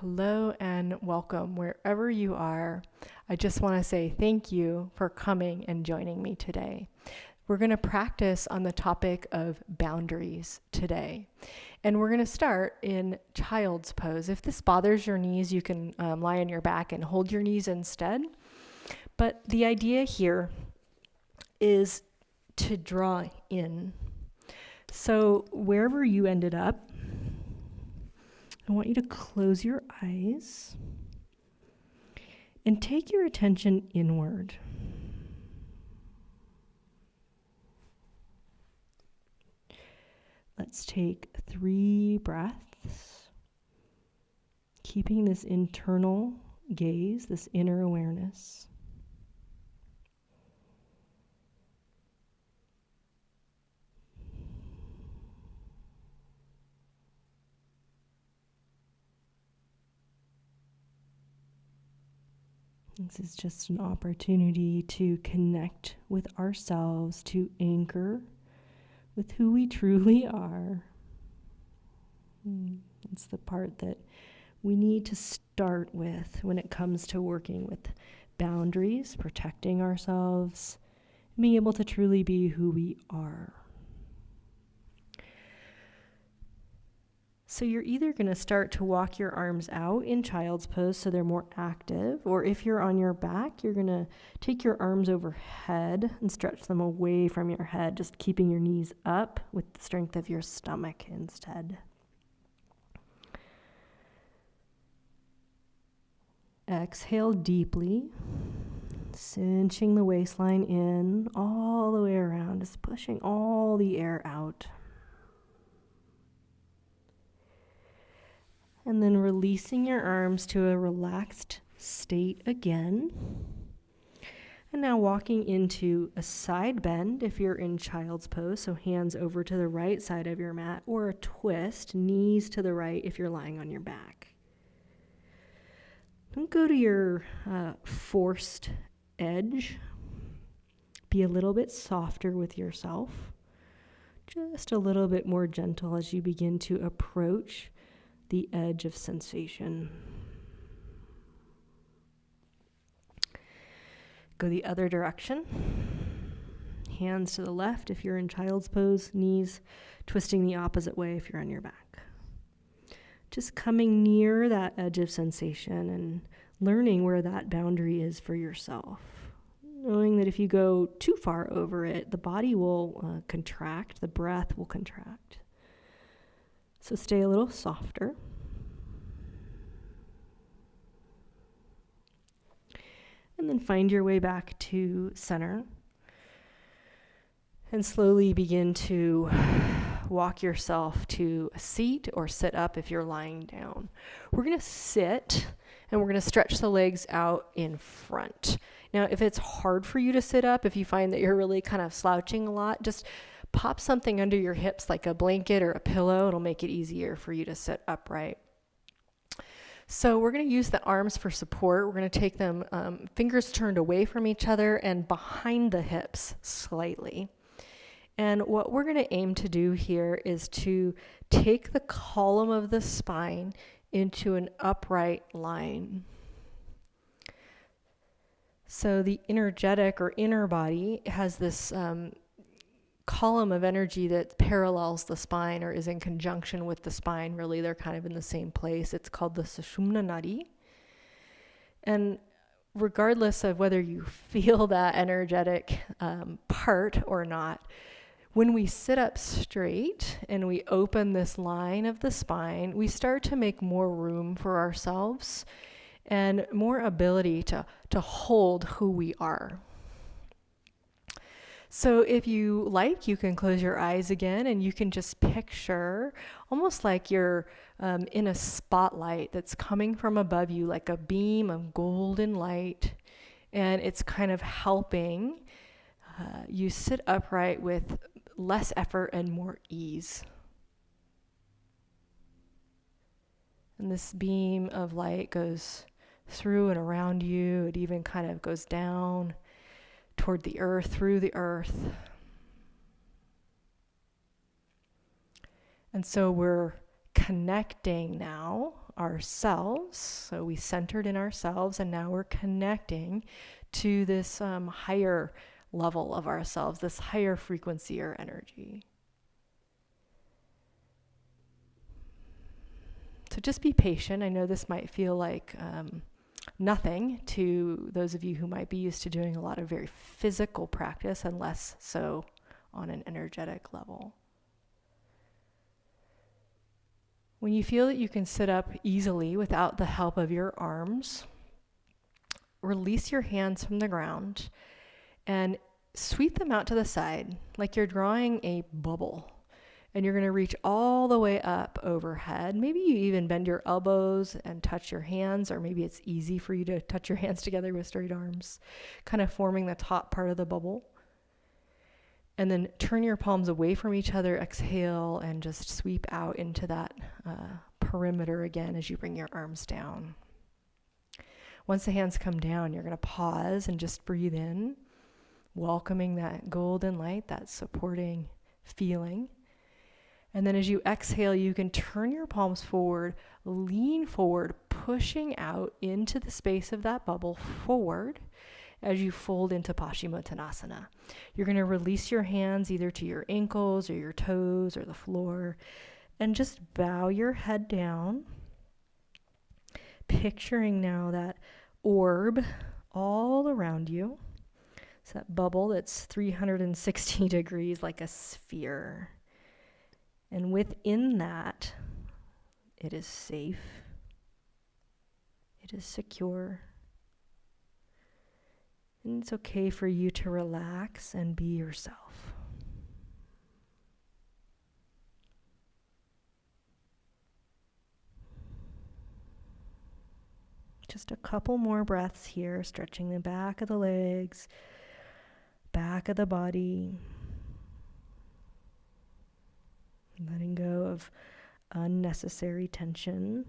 Hello and welcome wherever you are. I just want to say thank you for coming and joining me today. We're going to practice on the topic of boundaries today. And we're going to start in child's pose. If this bothers your knees, you can lie on your back and hold your knees instead. But the idea here is to draw in. So wherever you ended up, I want you to close your eyes and take your attention inward. Let's take 3 breaths, keeping this internal gaze, this inner awareness. This is just an opportunity to connect with ourselves, to anchor with who we truly are. It's the part that we need to start with when it comes to working with boundaries, protecting ourselves, and being able to truly be who we are. So you're either going to start to walk your arms out in child's pose so they're more active, or if you're on your back, you're going to take your arms overhead and stretch them away from your head, just keeping your knees up with the strength of your stomach instead. Exhale deeply, cinching the waistline in all the way around, just pushing all the air out. And then releasing your arms to a relaxed state again. And now walking into a side bend if you're in child's pose, so hands over to the right side of your mat, or a twist, knees to the right if you're lying on your back. Don't go to your forced edge. Be a little bit softer with yourself. Just a little bit more gentle as you begin to approach the edge of sensation. Go the other direction. Hands to the left if you're in child's pose, knees twisting the opposite way if you're on your back. Just coming near that edge of sensation and learning where that boundary is for yourself. Knowing that if you go too far over it, the body will contract, the breath will contract. So stay a little softer. And then find your way back to center. And slowly begin to walk yourself to a seat or sit up if you're lying down. We're going to sit and we're going to stretch the legs out in front. Now, if it's hard for you to sit up, if you find that you're really kind of slouching a lot, just pop something under your hips like a blanket or a pillow. It'll make it easier for you to sit upright. So we're going to use the arms for support. We're going to take them fingers turned away from each other and behind the hips slightly. And what we're going to aim to do here is to take the column of the spine into an upright line. So the energetic or inner body has this column of energy that parallels the spine or is in conjunction with the spine. Really, they're kind of in the same place. It's called the Sushumna Nadi. And regardless of whether you feel that energetic part or not, when we sit up straight and we open this line of the spine, we start to make more room for ourselves and more ability to hold who we are. So if you like, you can close your eyes again and you can just picture almost like you're in a spotlight that's coming from above you, like a beam of golden light, and it's kind of helping you sit upright with less effort and more ease. And this beam of light goes through and around you. It even kind of goes down toward the earth, through the earth. And so we're connecting now ourselves. So we centered in ourselves, and now we're connecting to this higher level of ourselves, this higher frequency or energy. So just be patient. I know this might feel like nothing to those of you who might be used to doing a lot of very physical practice and less so on an energetic level. When you feel that you can sit up easily without the help of your arms, release your hands from the ground and sweep them out to the side like you're drawing a bubble. And you're going to reach all the way up overhead. Maybe you even bend your elbows and touch your hands, or maybe it's easy for you to touch your hands together with straight arms, kind of forming the top part of the bubble. And then turn your palms away from each other, exhale, and just sweep out into that perimeter again as you bring your arms down. Once the hands come down, you're going to pause and just breathe in, welcoming that golden light, that supporting feeling. And then as you exhale, you can turn your palms forward, lean forward, pushing out into the space of that bubble forward as you fold into Paschimottanasana. You're going to release your hands either to your ankles or your toes or the floor, and just bow your head down, picturing now that orb all around you. It's that bubble that's 360 degrees like a sphere. And within that, it is safe, it is secure, and it's okay for you to relax and be yourself. Just a couple more breaths here, stretching the back of the legs, back of the body. Letting go of unnecessary tension.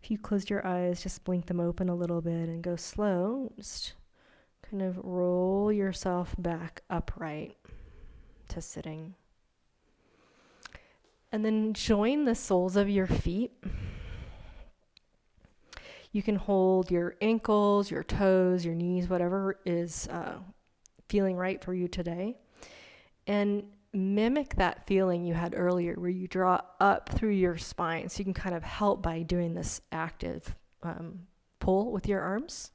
If you closed your eyes, just blink them open a little bit and go slow. Just kind of roll yourself back upright to sitting. And then join the soles of your feet. You can hold your ankles, your toes, your knees, whatever is feeling right for you today. And mimic that feeling you had earlier where you draw up through your spine. So you can kind of help by doing this active pull with your arms.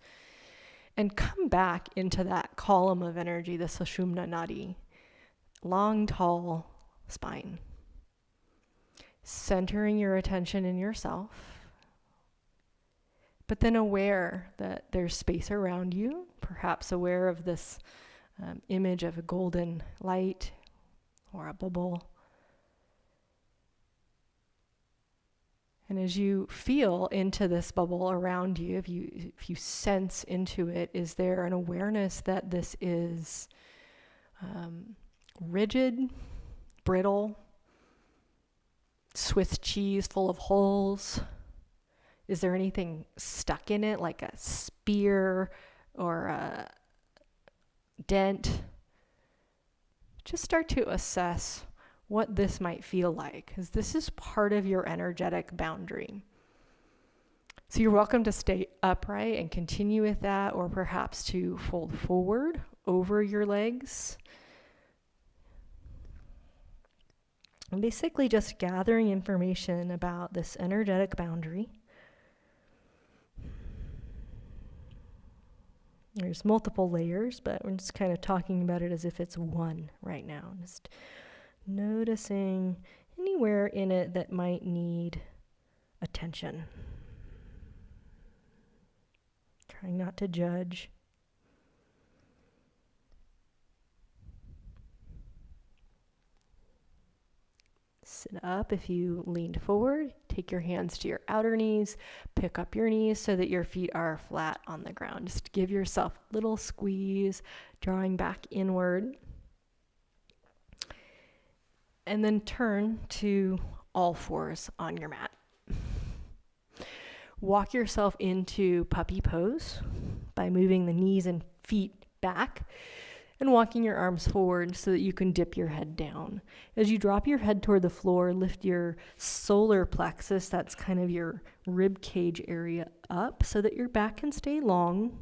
And come back into that column of energy, the Sushumna Nadi. Long, tall spine. Centering your attention in yourself. But then aware that there's space around you, perhaps aware of this image of a golden light or a bubble. And as you feel into this bubble around you, if you sense into it, is there an awareness that this is rigid, brittle, Swiss cheese full of holes? Is there anything stuck in it, like a spear or a dent? Just start to assess what this might feel like, because this is part of your energetic boundary. So you're welcome to stay upright and continue with that, or perhaps to fold forward over your legs. And basically just gathering information about this energetic boundary. There's multiple layers, but we're just kind of talking about it as if it's one right now. Just noticing anywhere in it that might need attention. Trying not to judge. Sit up if you leaned forward. Take your hands to your outer knees. Pick up your knees so that your feet are flat on the ground. Just give yourself a little squeeze, drawing back inward. And then turn to all fours on your mat. Walk yourself into puppy pose by moving the knees and feet back. And walking your arms forward so that you can dip your head down. As you drop your head toward the floor, lift your solar plexus, that's kind of your rib cage area, up so that your back can stay long.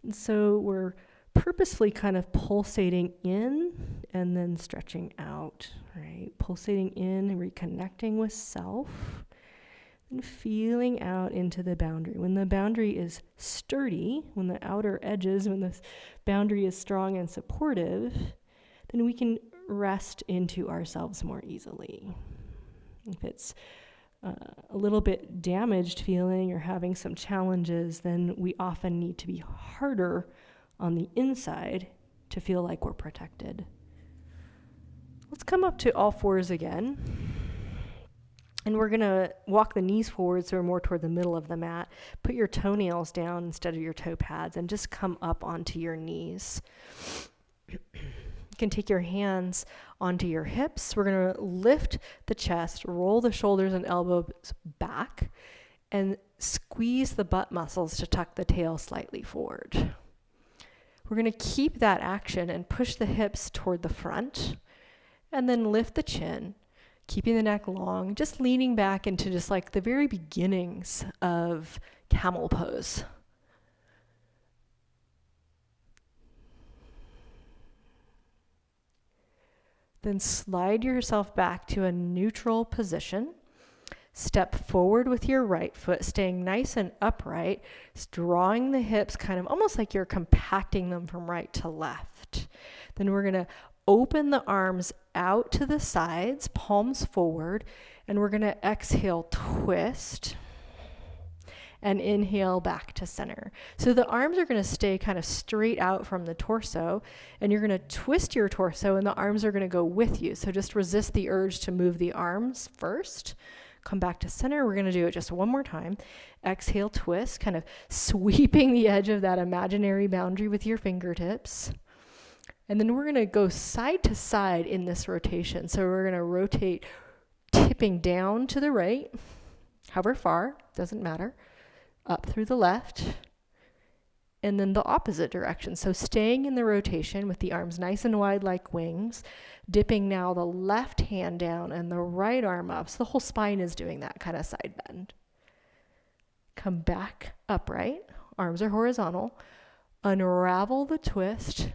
And so we're purposefully kind of pulsating in and then stretching out, right? Pulsating in and reconnecting with self. And feeling out into the boundary. When the boundary is sturdy, when the outer edges, when the boundary is strong and supportive, then we can rest into ourselves more easily. If it's a little bit damaged feeling or having some challenges, then we often need to be harder on the inside to feel like we're protected. Let's come up to all fours again. And we're going to walk the knees forward so we're more toward the middle of the mat. Put your toenails down instead of your toe pads and just come up onto your knees. You can take your hands onto your hips. We're going to lift the chest, roll the shoulders and elbows back, and squeeze the butt muscles to tuck the tail slightly forward. We're going to keep that action and push the hips toward the front, and then lift the chin. Keeping the neck long, just leaning back into just like the very beginnings of camel pose. Then slide yourself back to a neutral position. Step forward with your right foot, staying nice and upright, drawing the hips kind of almost like you're compacting them from right to left. Then we're going to open the arms out to the sides, palms forward, and we're going to exhale, twist, and inhale back to center. So the arms are going to stay kind of straight out from the torso, and you're going to twist your torso, and the arms are going to go with you. So just resist the urge to move the arms first. Come back to center. We're going to do it just one more time. Exhale, twist, kind of sweeping the edge of that imaginary boundary with your fingertips. And then we're going to go side to side in this rotation. So we're going to rotate, tipping down to the right, however far, doesn't matter, up through the left, and then the opposite direction. So staying in the rotation with the arms nice and wide like wings, dipping now the left hand down and the right arm up. So the whole spine is doing that kind of side bend. Come back upright, arms are horizontal, unravel the twist.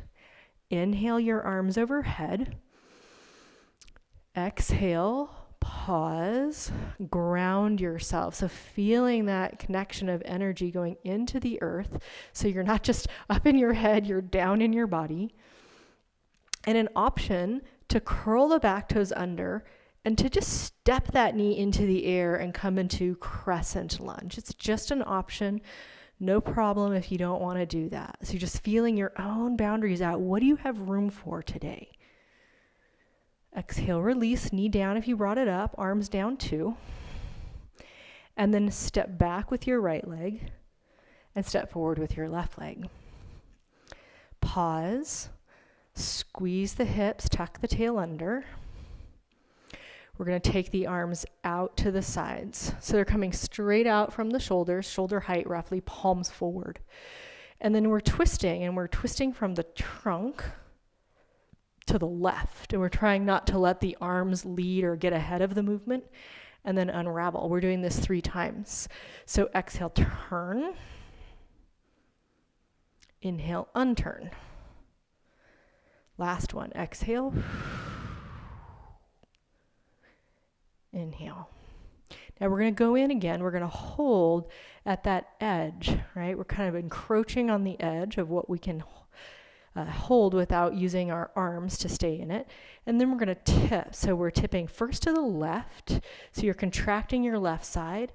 Inhale your arms overhead. Exhale, pause, ground yourself. So feeling that connection of energy going into the earth. So you're not just up in your head, you're down in your body. And an option to curl the back toes under and to just step that knee into the air and come into crescent lunge. It's just an option. No problem if you don't want to do that. So you're just feeling your own boundaries out. What do you have room for today? Exhale, release, knee down if you brought it up, arms down too. And then step back with your right leg and step forward with your left leg. Pause, squeeze the hips, tuck the tail under. We're going to take the arms out to the sides. So they're coming straight out from the shoulders, shoulder height roughly, palms forward. And then we're twisting from the trunk to the left. And we're trying not to let the arms lead or get ahead of the movement, and then unravel. We're doing this 3 times. So exhale, turn. Inhale, unturn. Last one, exhale. Inhale. Now we're going to go in again. We're going to hold at that edge, right? We're kind of encroaching on the edge of what we can hold without using our arms to stay in it. And then we're going to tip. So we're tipping first to the left. So you're contracting your left side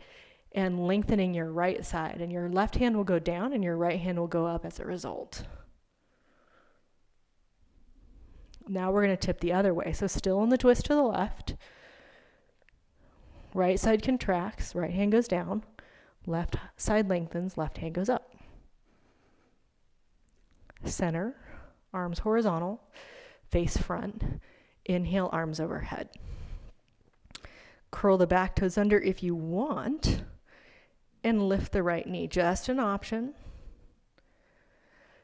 and lengthening your right side. And your left hand will go down and your right hand will go up as a result. Now we're going to tip the other way. So still in the twist to the left. Right side contracts, right hand goes down, left side lengthens, left hand goes up. Center, arms horizontal, face front, inhale, arms overhead. Curl the back toes under if you want, and lift the right knee, just an option.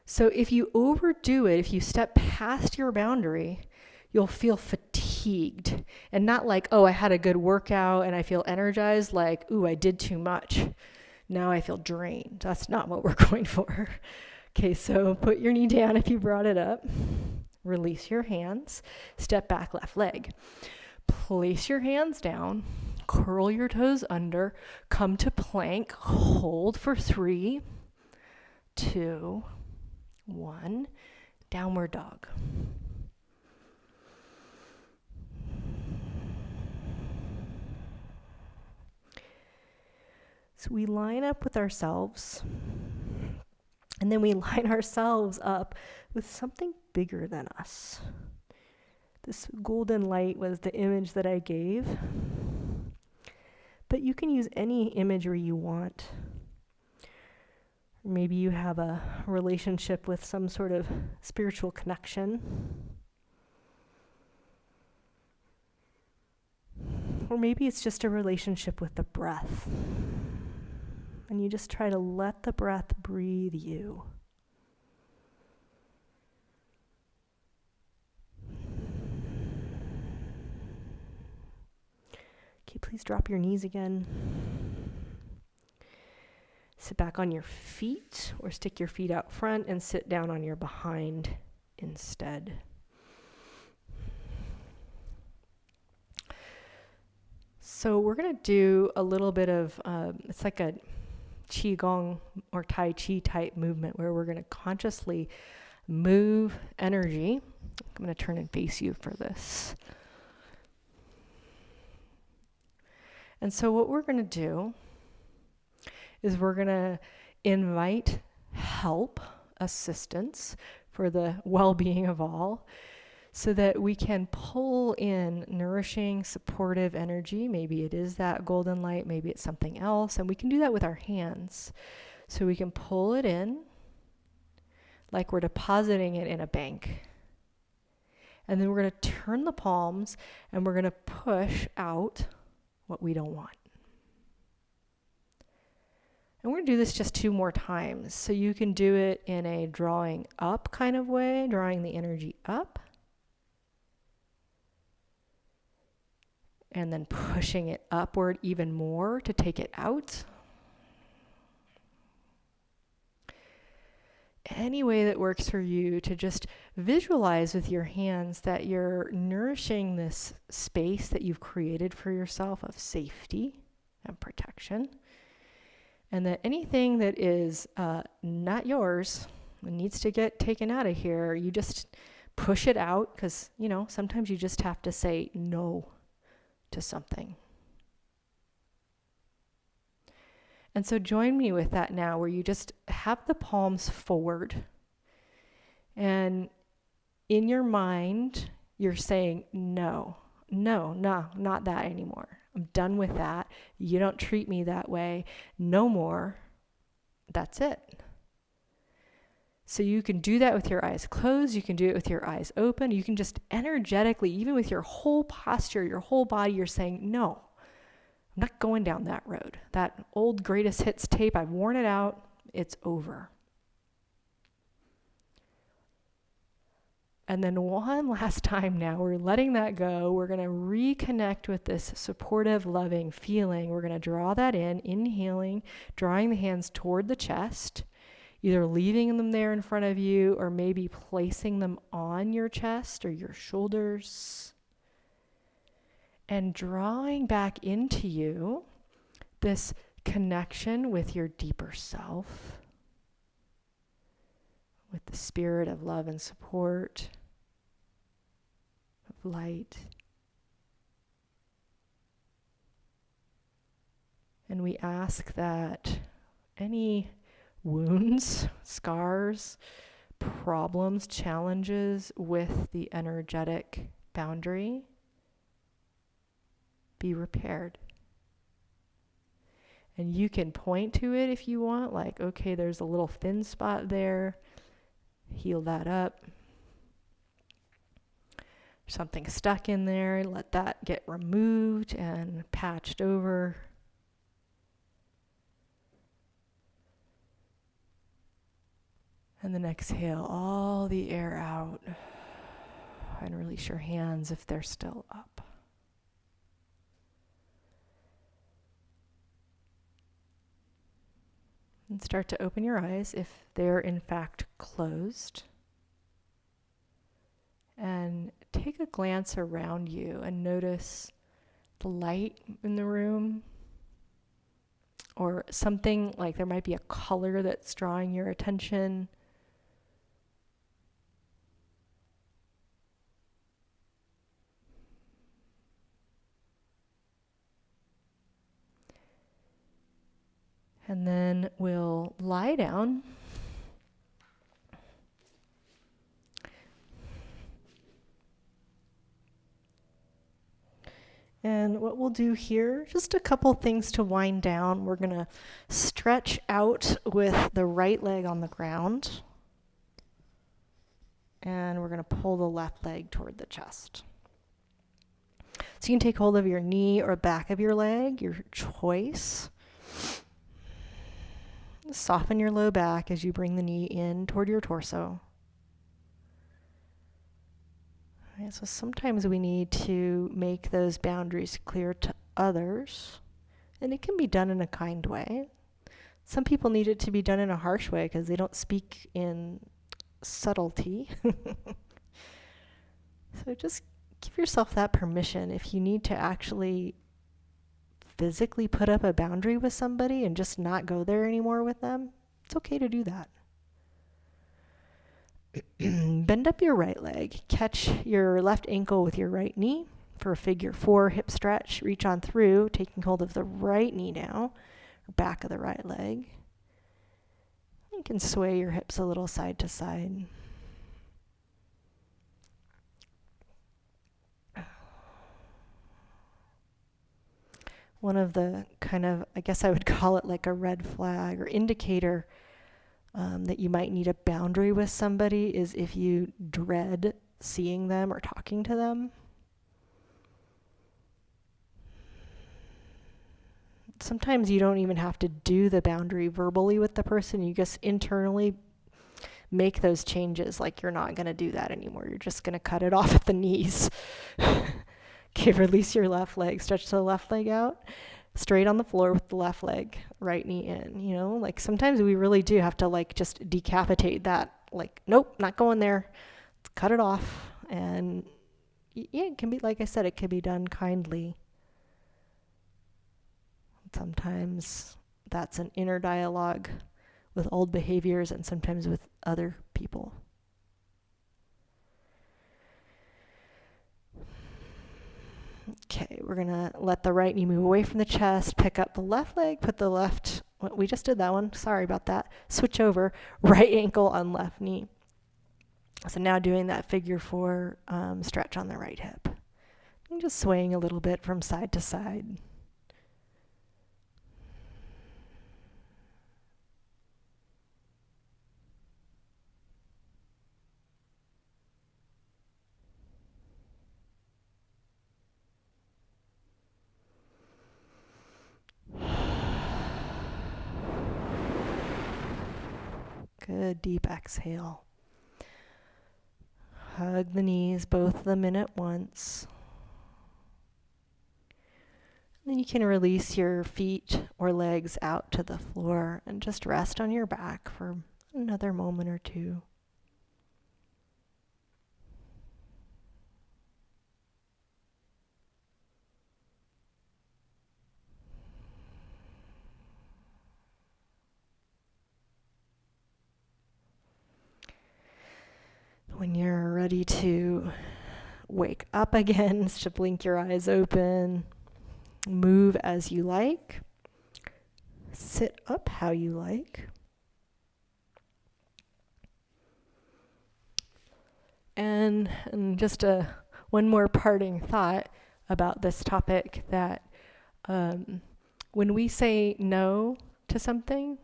So if you overdo it, if you step past your boundary, you'll feel fatigued and not like, oh, I had a good workout and I feel energized, like, ooh, I did too much. Now I feel drained. That's not what we're going for. Okay, so put your knee down if you brought it up. Release your hands. Step back, left leg. Place your hands down. Curl your toes under. Come to plank. Hold for 3, 2, 1. Downward dog. So we line up with ourselves, and then we line ourselves up with something bigger than us. This golden light was the image that I gave, but you can use any imagery you want. Maybe you have a relationship with some sort of spiritual connection. Or maybe it's just a relationship with the breath. And you just try to let the breath breathe you. Okay, please drop your knees again. Sit back on your feet or stick your feet out front and sit down on your behind instead. So we're going to do a little bit of, it's like a Qigong or Tai Chi type movement where we're going to consciously move energy. I'm going to turn and face you for this. And so what we're going to do is we're going to invite help, assistance for the well-being of all, so that we can pull in nourishing, supportive energy. Maybe it is that golden light, maybe it's something else, and we can do that with our hands. So we can pull it in like we're depositing it in a bank. And then we're going to turn the palms and we're going to push out what we don't want. And we're going to do this just 2 more times. So you can do it in a drawing up kind of way, drawing the energy up. And then pushing it upward even more to take it out. Any way that works for you to just visualize with your hands that you're nourishing this space that you've created for yourself of safety and protection. And that anything that is not yours and needs to get taken out of here, you just push it out because, sometimes you just have to say no to something. And so join me with that now, where you just have the palms forward. And in your mind, you're saying, no, not that anymore. I'm done with that. You don't treat me that way. No more. That's it. So you can do that with your eyes closed. You can do it with your eyes open. You can just energetically, even with your whole posture, your whole body, you're saying, no, I'm not going down that road. That old greatest hits tape, I've worn it out. It's over. And then one last time now, we're letting that go. We're going to reconnect with this supportive, loving feeling. We're going to draw that in, inhaling, drawing the hands toward the chest, either leaving them there in front of you or maybe placing them on your chest or your shoulders. And drawing back into you this connection with your deeper self, with the spirit of love and support, of light. And we ask that any wounds, scars, problems, challenges with the energetic boundary be repaired. And you can point to it if you want, like, okay, there's a little thin spot there. Heal that up. Something stuck in there, let that get removed and patched over. And then exhale all the air out. And release your hands if they're still up. And start to open your eyes if they're in fact closed. And take a glance around you and notice the light in the room, or something like there might be a color that's drawing your attention. And then we'll lie down. And what we'll do here, just a couple things to wind down. We're going to stretch out with the right leg on the ground. And we're going to pull the left leg toward the chest. So you can take hold of your knee or back of your leg, your choice. Soften your low back as you bring the knee in toward your torso. Right, so sometimes we need to make those boundaries clear to others, and it can be done in a kind way. Some people need it to be done in a harsh way because they don't speak in subtlety. So just give yourself that permission. If you need to actually physically put up a boundary with somebody and just not go there anymore with them, it's okay to do that. Bend up your right leg. Catch your left ankle with your right knee for a figure 4 hip stretch. Reach on through, taking hold of the right knee now, or back of the right leg. You can sway your hips a little side to side. One of the kind of, I guess I would call it like a red flag or indicator that you might need a boundary with somebody is if you dread seeing them or talking to them. Sometimes you don't even have to do the boundary verbally with the person. You just internally make those changes, like you're not going to do that anymore. You're just going to cut it off at the knees. Okay, release your left leg. Stretch the left leg out. Straight on the floor with the left leg, right knee in, you know, like sometimes we really do have to like just decapitate that, like, nope, not going there. Let's cut it off. And yeah, it can be, like I said, it can be done kindly. Sometimes that's an inner dialogue with old behaviors and sometimes with other people. Okay, we're going to let the right knee move away from the chest, pick up the left leg, put the left, we just did that one, sorry about that, switch over, right ankle on left knee. So now doing that figure 4 stretch on the right hip. And just swaying a little bit from side to side. Good deep exhale. Hug the knees, both of them in at once. And then you can release your feet or legs out to the floor and just rest on your back for another moment or two. When you're ready to wake up again, to blink your eyes open, move as you like, sit up how you like. And just one more parting thought about this topic, that when we say no to something,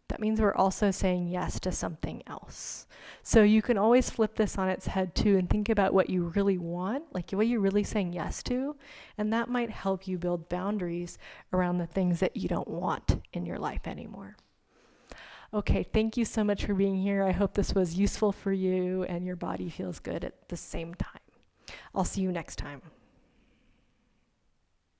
that means we're also saying yes to something else. So you can always flip this on its head too and think about what you really want, like what you're really saying yes to, and that might help you build boundaries around the things that you don't want in your life anymore. Okay, thank you so much for being here. I hope this was useful for you and your body feels good at the same time. I'll see you next time.